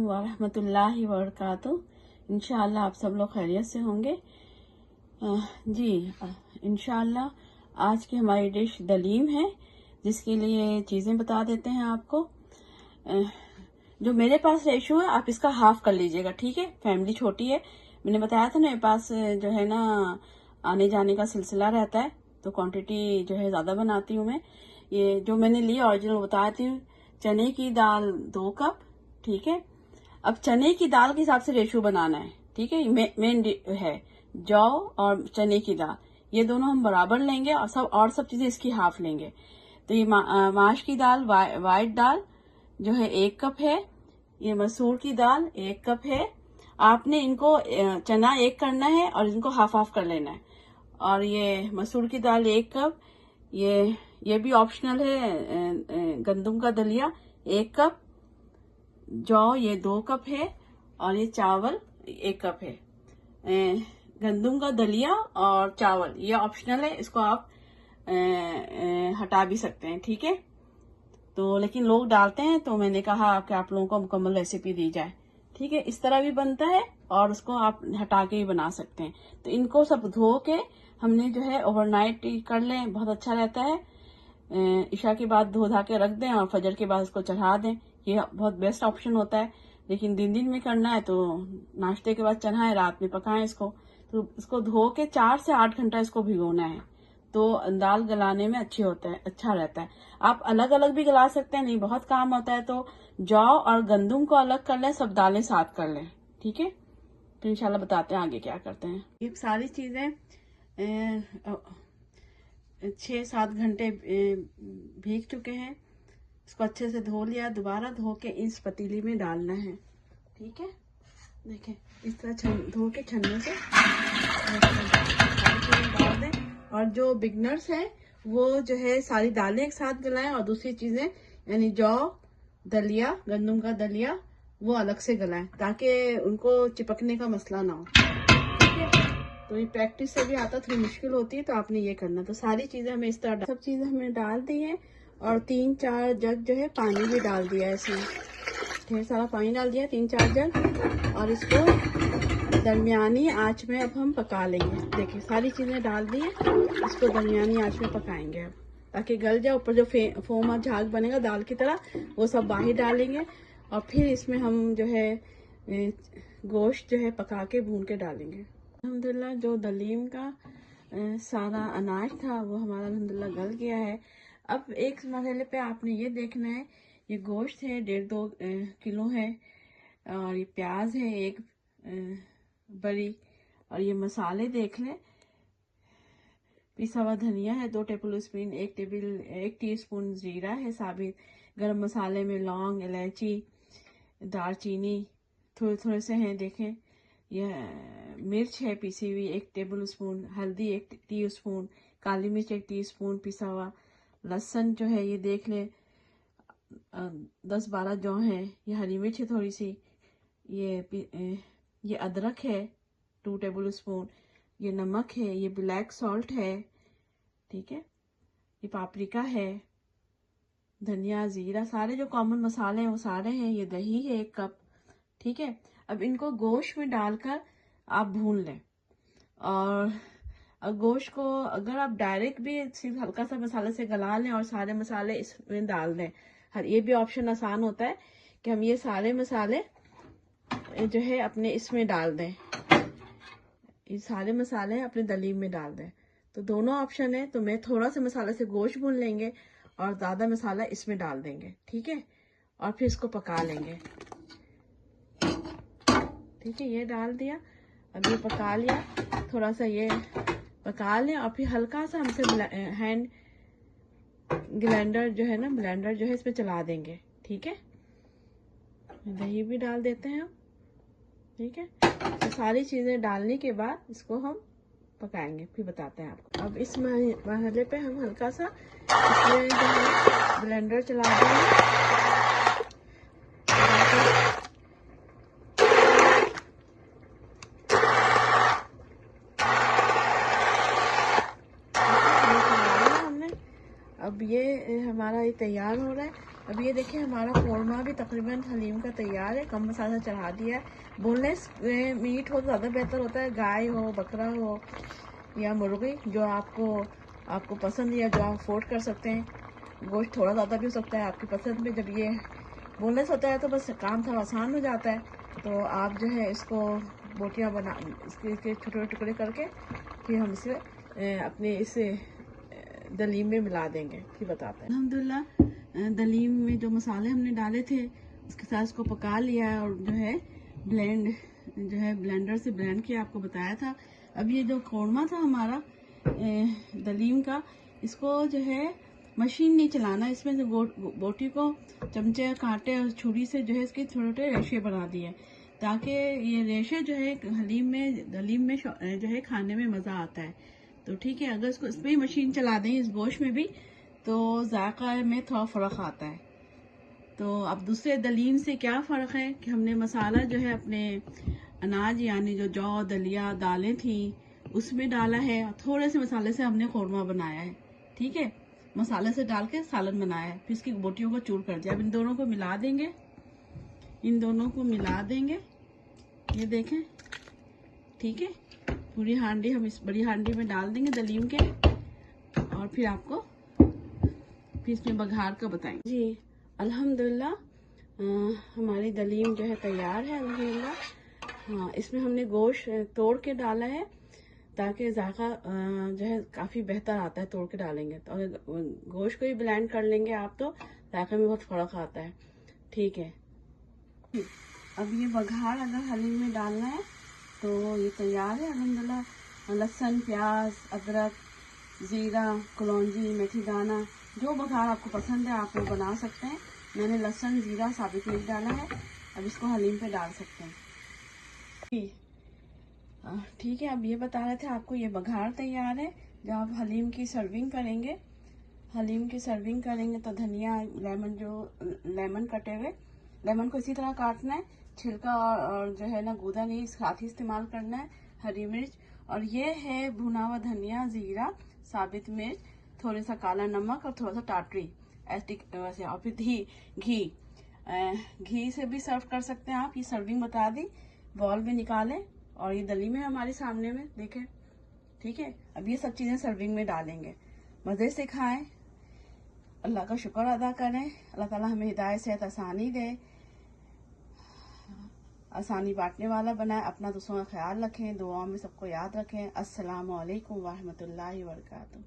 वरहमतुल्लाहि वबरकातुहू। इंशाअल्लाह आप सब लोग खैरियत से होंगे। जी इंशाअल्लाह आज की हमारी डिश दलीम है, जिसके लिए चीज़ें बता देते हैं आपको। जो मेरे पास रेशो है आप इसका हाफ कर लीजिएगा, ठीक है। फैमिली छोटी है, मैंने बताया था ना, मेरे पास जो है ना आने जाने का सिलसिला रहता है, तो क्वांटिटी जो है ज़्यादा बनाती हूँ मैं। ये जो मैंने ली ओरिजिनल बताती हूँ। चने की दाल 2 कप, ठीक है। अब चने की दाल के हिसाब से रेशो बनाना है, ठीक है। मेन है जौ और चने की दाल, ये दोनों हम बराबर लेंगे और सब चीजें इसकी हाफ लेंगे। तो ये माश की दाल वाइट दाल जो है 1 कप है। ये मसूर की दाल 1 कप है। आपने इनको चना 1 करना है और इनको हाफ हाफ कर लेना है। और ये मसूर की दाल 1 कप, ये भी ऑप्शनल है। गंदम का दलिया 1 कप, जौ ये 2 कप है, और ये चावल 1 कप है। गंदम का दलिया और चावल ये ऑप्शनल है, इसको आप हटा भी सकते हैं, ठीक है। तो लेकिन लोग डालते हैं, तो मैंने कहा कि आप लोगों को मुकम्मल रेसिपी दी जाए, ठीक है। इस तरह भी बनता है और उसको आप हटा के भी बना सकते हैं। तो इनको सब धो के हमने जो है ओवरनाइट कर लें, बहुत अच्छा रहता है। ईशा के बाद धो धा के रख दें और फजर के बाद इसको चढ़ा दें, ये बहुत बेस्ट ऑप्शन होता है। लेकिन दिन में करना है तो नाश्ते के बाद चढ़ाएं, रात में पकाएं इसको। तो इसको धो के 4 से 8 घंटा इसको भिगोना है, तो दाल गलाने में अच्छा रहता है। आप अलग अलग भी गला सकते हैं, नहीं बहुत काम होता है तो जौ और गंदम को अलग कर लें, सब दालें साथ कर लें, ठीक है। तो इंशाल्लाह बताते हैं आगे क्या करते हैं। ये सारी चीजें 6-7 घंटे भीग चुके हैं। इसको अच्छे से धो लिया, दोबारा धो के इस पतीली में डालना है, ठीक है। देखें इस तरह धो के छन्ने से डाल दें। और जो बिगनर्स हैं वो जो है सारी दालें एक साथ गलाएं और दूसरी चीजें यानी जौ दलिया, गंदम का दलिया वो अलग से गलाएं, ताकि उनको चिपकने का मसला ना हो, ठीक है। तो ये प्रैक्टिस से भी आता, थोड़ी मुश्किल होती है, तो आपने ये करना। तो सारी चीजें हमें इस तरह सब चीजें हमने डाल दी है, और 3-4 जग जो है पानी भी डाल दिया है इसमें, ढेर सारा पानी डाल दिया 3-4 जग। और इसको दरमियानी आंच में अब हम पका लेंगे। देखिए सारी चीजें डाल दी है, इसको दरमियानी आंच में पकाएंगे अब, ताकि गल जाए। ऊपर जो फोम और झाग बनेगा दाल की तरह, वो सब बाहर डालेंगे। और फिर इसमें हम जो है गोश्त जो है पका के भून के डालेंगे। अल्हम्दुलिल्लाह जो दलीम का सारा अनाज था वो हमारा अल्हम्दुलिल्लाह गल गया है। अब एक मसाले पे आपने ये देखना है, ये गोश्त है 1.5-2 किलो है, और ये प्याज है 1 बड़ी, और ये मसाले देख लें। पिसा हुआ धनिया है 2 टेबल स्पून, 1 टीस्पून जीरा है साबित। गरम मसाले में लौंग, इलायची, दालचीनी थोड़े से हैं, देखें। यह मिर्च है पीसी हुई 1 टेबल स्पून, हल्दी 1 टीस्पून, काली मिर्च 1 टीस्पून पिसा हुआ। लहसुन जो है ये देख लें 10-12 जौ है। ये हरी मिर्च है थोड़ी सी। ये अदरक है 2 टेबल स्पून। ये नमक है, ये ब्लैक सॉल्ट है, ठीक है। ये पापरिका है, धनिया, जीरा, सारे जो कॉमन मसाले हैं वो सारे हैं। ये दही है 1 कप, ठीक है। अब इनको गोश्त में डालकर आप भून लें। और गोश्त को अगर आप डायरेक्ट भी सिर्फ हल्का सा मसाले से गला लें और सारे मसाले इसमें डाल दें, ये भी ऑप्शन आसान होता है कि हम ये सारे मसाले जो है अपने इसमें डाल दें, ये सारे मसाले अपने दलीम में डाल दें। तो दोनों ऑप्शन है। तो मैं थोड़ा सा मसाले से गोश्त भून लेंगे और ज्यादा मसाला इसमें डाल देंगे, ठीक है। और फिर इसको पका लेंगे, ठीक है। ये डाल दिया, अब ये पका लिया, थोड़ा सा ये पका लें। और फिर हल्का सा हमसे हैंड ग्राइंडर जो है ना, ब्लेंडर जो है इसमें चला देंगे, ठीक है। दही भी डाल देते हैं हम, ठीक है। तो सारी चीजें डालने के बाद इसको हम पकाएंगे, फिर बताते हैं आपको। अब इस मरहले पे हम हल्का सा इसमें जो है ब्लेंडर चला देंगे। अब ये हमारा ये तैयार हो रहा है। अब ये देखिए हमारा कौरमा भी तकरीबन हलीम का तैयार है। कम मसाला चढ़ा दिया है। बोनलेस मीट हो तो ज़्यादा बेहतर होता है, गाय हो, बकरा हो या मुर्गी, जो आपको पसंद या जो आप अफोर्ड कर सकते हैं। गोश्त थोड़ा ज़्यादा भी हो सकता है आपकी पसंद में। जब ये बोनलेस होता है तो बस काम थोड़ा आसान हो जाता है। तो आप जो है इसको बोटियाँ बना, इसके छोटे छोटे टुकड़े करके फिर हम इसे अपने इस दलीम में मिला देंगे, फिर बताते हैं। अल्हम्दुलिल्लाह दलीम में जो मसाले हमने डाले थे उसके साथ इसको पका लिया है और जो है ब्लेंडर से ब्लेंड किया, आपको बताया था। अब ये जो कौरमा था हमारा दलीम का, इसको जो है मशीन नहीं चलाना, इसमें जो बोटी को चमचे, कांटे और छुरी से जो है इसके छोटे छोटे रेशे बना दिए, ताकि ये रेशे जो है दलीम में जो है खाने में मज़ा आता है। तो ठीक है, अगर इसको इसमें मशीन चला दें इस गोश्त में भी तो जायका में थोड़ा फ़र्क आता है। तो अब दूसरे दलीम से क्या फ़र्क है कि हमने मसाला जो है अपने अनाज यानी जो जौ, दलिया, दालें थी उसमें डाला है। थोड़े से मसाले से हमने कौरमा बनाया है। ठीक है, मसाले से डाल के सालन बनाया है, फिर इसकी बोटियों को चूर कर दिया। अब इन दोनों को मिला देंगे, ये देखें। ठीक है, पूरी हांडी हम इस बड़ी हांडी में डाल देंगे दलीम के, और फिर इसमें बघार का बताएंगे। जी अल्हम्दुलिल्लाह हमारी दलीम जो है तैयार है अल्हम्दुलिल्लाह। हाँ, इसमें हमने गोश्त तोड़ के डाला है ताकि जायका जो है काफ़ी बेहतर आता है। तोड़ के डालेंगे तो अगर गोश्त को ही ब्लेंड कर लेंगे आप तो जायके में बहुत फ़र्क आता है। ठीक है, अब ये बघार अगर हलीम में डालना है तो ये तैयार है अल्हम्दुलिल्लाह। लहसुन, प्याज, अदरक, ज़ीरा, कलौंजी, मेथी दाना, जो बघार आपको पसंद है आप वो बना सकते हैं। मैंने लहसुन, ज़ीरा, साबित मिर्च डाला है। अब इसको हलीम पे डाल सकते हैं। ठीक है, अब ये बता रहे थे आपको, ये बघार तैयार है। जब आप हलीम की सर्विंग करेंगे तो धनिया, लेमन कटे हुए, लेमन को इसी तरह काटना है, छिलका और जो है ना गूदा नहीं, साथ ही इस्तेमाल करना है। हरी मिर्च, और ये है भुना हुआ धनिया, जीरा, साबित मिर्च, थोड़ा सा काला नमक और थोड़ा सा टाटरी वैसे। और फिर घी से भी सर्व कर सकते हैं आप। ये सर्विंग बता दी, बॉल में निकालें और ये दलीम है हमारे सामने में, देखें। ठीक है, अब ये सब चीज़ें सर्विंग में डालेंगे, मज़े से खाएं, अल्लाह का शुक्र अदा करें। अल्लाह ताला हमें हिदायत, सेहत, आसानी दे, आसानी बांटने वाला बनाए। अपना दूसरों का ख्याल रखें, दुआओं में सबको याद रखें। अस्सलामु अलैकुम व रहमतुल्लाहि व बरकातुहू।